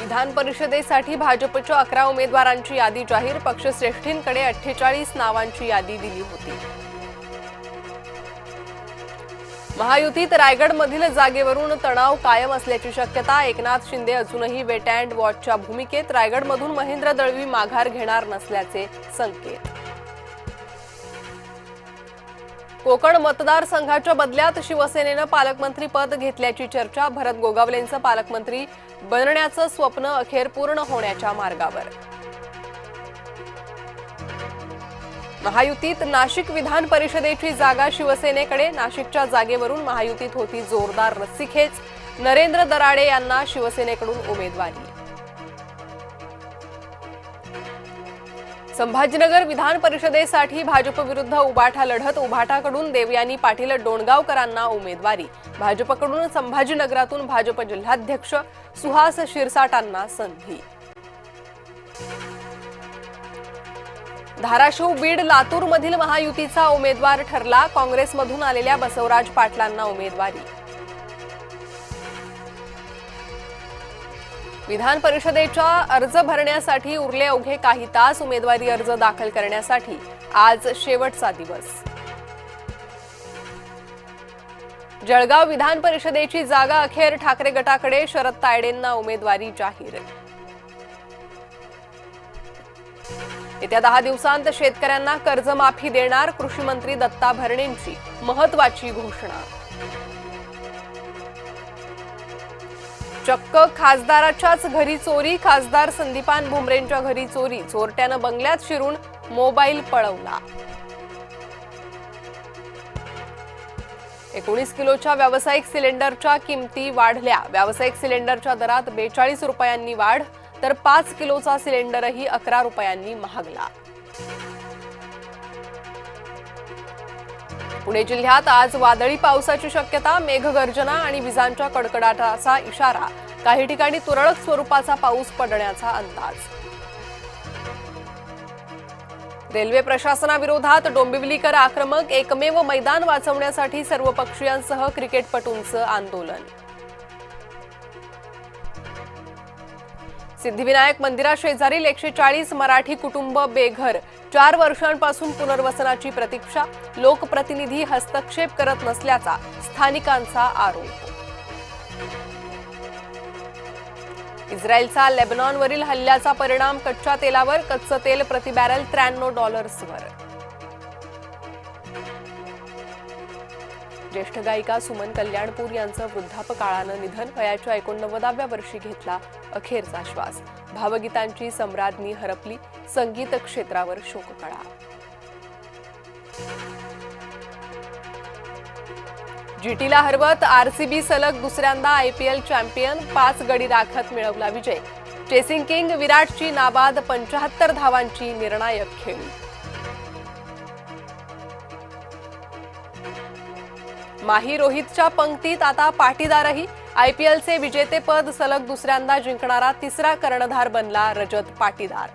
विधान परिषदेसाठी भाजपच्या 11 उमेदवारांची यादी जाहीर. पक्षश्रेष्ठींकडे 48 नावांची यादी दिली होती. महायुतीत रायगडमधील जागेवरून तणाव कायम असल्याची शक्यता. एकनाथ शिंदे अजूनही वेट अँड वॉचच्या भूमिकेत. रायगडमधून महेंद्र दळवी माघार घेणार नसल्याचे संकेत. कोकण मतदारसंघाच्या बदल्यात शिवसेनेनं पालकमंत्री पद घेतल्याची चर्चा. भरत गोगावलेंचं पालकमंत्री बनण्याचं स्वप्न अखेर पूर्ण होण्याच्या मार्गावर. महायुतीत नाशिक विधान परिषदेची जागा शिवसेनेकडे. नाशिकच्या जागेवरून महायुतीत होती जोरदार रस्सीखेच. नरेंद्र दराडे यांना शिवसेनेकडून उमेदवारी. संभाजीनगर विधान परिषदेसाठी भाजप विरुद्ध उबाठा लढत. उबाठाकडून देवयानी पाटील डोणगावकरांना उमेदवारी. भाजपकडून संभाजीनगरातून भाजप जिल्हाध्यक्ष सुहास शिरसाटांना संधी. धाराशिव, बीड, लातूरमधील महायुतीचा उमेदवार ठरला. काँग्रेसमधून आलेल्या बसवराज पाटलांना उमेदवारी. विधान परिषदेच्या अर्ज भरण्यासाठी उरले अवघे काही तास. उमेदवारी अर्ज दाखल करण्यासाठी आज शेवटचा दिवस. जळगाव विधान परिषदेची जागा अखेर ठाकरे गटाकडे. शरद तायडेंना उमेदवारी जाहीर. येत्या 10 दिवसांत शेतकऱ्यांना कर्जमाफी देणार. कृषी मंत्री दत्ता भरणेंची महत्वाची घोषणा. चक्क खासदाराच्याच घरी चोरी. खासदार संदीपान भुमरेंच्या घरी चोरी. चोरट्यानं बंगल्यात शिरून मोबाईल पळवला. 19 किलोच्या व्यावसायिक सिलेंडरच्या किमती वाढल्या. व्यावसायिक सिलेंडरच्या दरात 42 रुपयांनी वाढ, तर 5 किलोचा सिलेंडरही 11 रुपयांनी महागला. पुणे जिल्ह्यात आज वादळी पावसाची शक्यता. मेघगर्जना आणि विजांच्या कडकडाटाचा इशारा. काही ठिकाणी तुरळक स्वरूपाचा पाऊस पडण्याचा अंदाज. रेल्वे प्रशासनाविरोधात डोंबिवलीकर आक्रमक. एकमेव मैदान वाचवण्यासाठी सर्वपक्षीयांसह क्रिकेटपटूंचं आंदोलन. सिद्धिविनायक मंदिराशेजारील 140 मराठी कुटुंब बेघर. 4 वर्षांपासून पुनर्वसनाची प्रतीक्षा. लोकप्रतिनिधी हस्तक्षेप करत नसल्याचा स्थानिकांचा आरोप. इस्रायलचा लेबनॉनवरील हल्ल्याचा परिणाम कच्च्या तेलावर. कच्चं तेल प्रति बॅरल $93वर. ज्येष्ठ गायिका सुमन कल्याणपूर यांचं वृद्धापकाळानं निधन. वयाच्या 89व्या वर्षी घेतला अखेरचा श्वास. भावगीतांची सम्राज्ञी हरपली. संगीत क्षेत्रावर शोककळा. जीटीला हरवत आरसीबी सलग दुसऱ्यांदा आयपीएल चॅम्पियन. 5 गडी राखत मिळवला विजय. चेसिंग किंग विराटची नाबाद 75 धावांची निर्णायक खेळी. माही रोहितच्या पंक्तीत आता पाटीदारही. आयपीएलचे विजेतेपद सलग दुसऱ्यांदा जिंकणारा तिसरा कर्णधार बनला रजत पाटीदार.